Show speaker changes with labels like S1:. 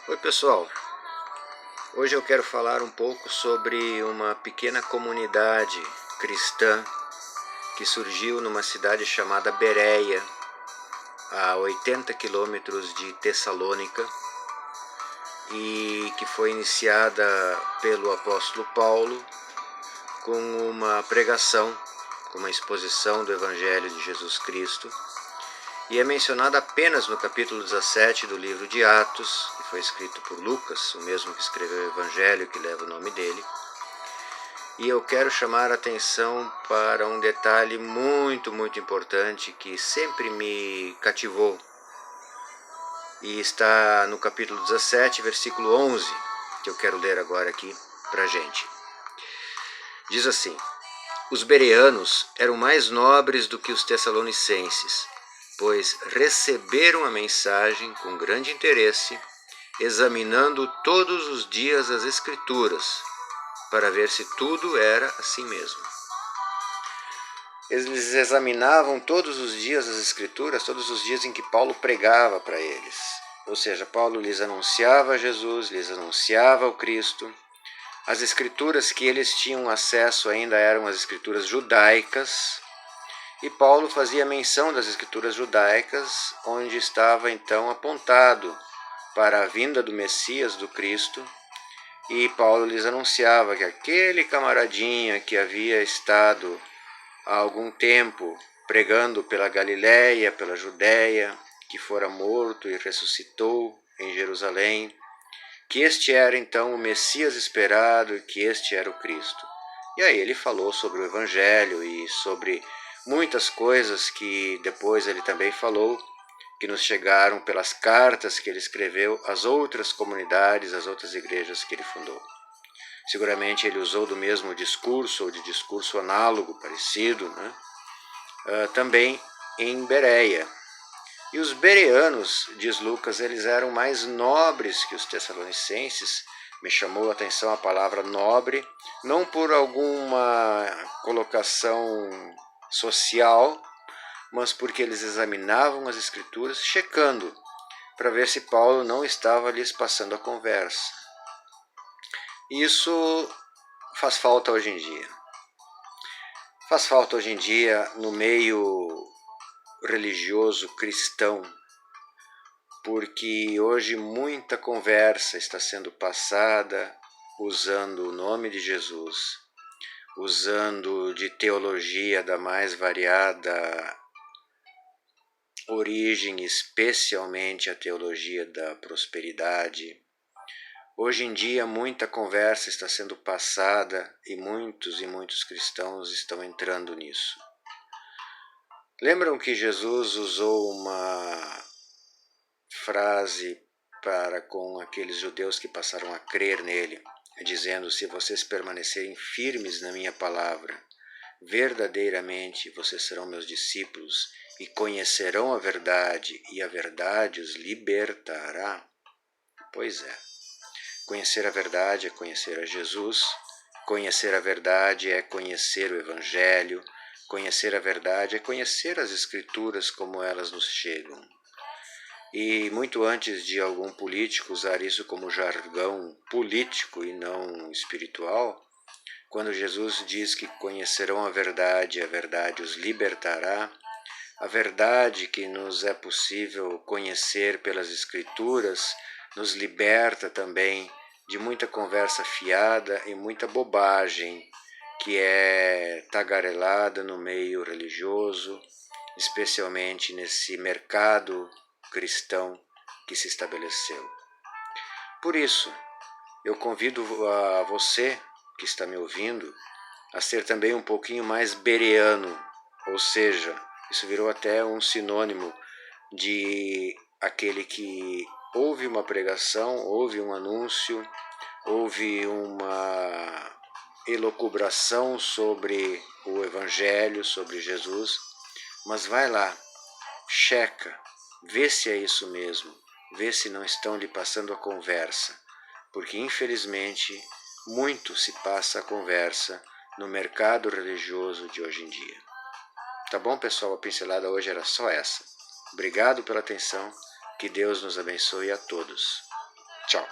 S1: Oi pessoal, hoje eu quero falar um pouco sobre uma pequena comunidade cristã que surgiu numa cidade chamada Bereia, a 80 quilômetros de Tessalônica, e que foi iniciada pelo apóstolo Paulo com uma pregação, com uma exposição do Evangelho de Jesus Cristo, e é mencionada apenas no capítulo 17 do livro de Atos, que foi escrito por Lucas, o mesmo que escreveu o Evangelho que leva o nome dele. E eu quero chamar a atenção para um detalhe muito importante que sempre me cativou. E está no capítulo 17, versículo 11, que eu quero ler agora aqui para gente. Diz assim: Os bereanos eram mais nobres do que os tessalonicenses, pois receberam a mensagem com grande interesse, examinando todos os dias as Escrituras, para ver se tudo era assim mesmo. Eles examinavam todos os dias as Escrituras, todos os dias em que Paulo pregava para eles. Ou seja, Paulo lhes anunciava Jesus, lhes anunciava o Cristo. As Escrituras que eles tinham acesso ainda eram as Escrituras judaicas, e Paulo fazia menção das Escrituras judaicas, onde estava então apontado para a vinda do Messias, do Cristo, e Paulo lhes anunciava que aquele camaradinha que havia estado há algum tempo pregando pela Galiléia, pela Judéia, que fora morto e ressuscitou em Jerusalém, que este era então o Messias esperado e que este era o Cristo. E aí ele falou sobre o Evangelho e sobre muitas coisas que depois ele também falou, que nos chegaram pelas cartas que ele escreveu às outras comunidades, às outras igrejas que ele fundou. Seguramente ele usou do mesmo discurso ou de discurso análogo, parecido, né? Também em Bereia. E os bereanos, diz Lucas, eles eram mais nobres que os tessalonicenses. Me chamou a atenção a palavra nobre, não por alguma colocação social, mas porque eles examinavam as Escrituras, checando, para ver se Paulo não estava lhes passando a conversa. Isso faz falta hoje em dia. Faz falta hoje em dia no meio religioso cristão, porque hoje muita conversa está sendo passada usando o nome de Jesus, usando de teologia da mais variada origem, especialmente a teologia da prosperidade. Hoje em dia muita conversa está sendo passada e muitos cristãos estão entrando nisso. Lembram que Jesus usou uma frase para com aqueles judeus que passaram a crer nele, dizendo: se vocês permanecerem firmes na minha palavra, verdadeiramente vocês serão meus discípulos e conhecerão a verdade, e a verdade os libertará. Pois é, conhecer a verdade é conhecer a Jesus, conhecer a verdade é conhecer o Evangelho, conhecer a verdade é conhecer as Escrituras como elas nos chegam. E muito antes de algum político usar isso como jargão político e não espiritual, quando Jesus diz que conhecerão a verdade os libertará, a verdade que nos é possível conhecer pelas Escrituras nos liberta também de muita conversa fiada e muita bobagem que é tagarelada no meio religioso, especialmente nesse mercado cristão que se estabeleceu. Por isso, eu convido a você que está me ouvindo a ser também um pouquinho mais bereano, ou seja, isso virou até um sinônimo de aquele que ouve uma pregação, ouve um anúncio, ouve uma elucubração sobre o Evangelho, sobre Jesus, mas vai lá, checa, vê se é isso mesmo, vê se não estão lhe passando a conversa, porque infelizmente muito se passa a conversa no mercado religioso de hoje em dia. Tá bom, pessoal? A pincelada hoje era só essa. Obrigado pela atenção, que Deus nos abençoe a todos. Tchau.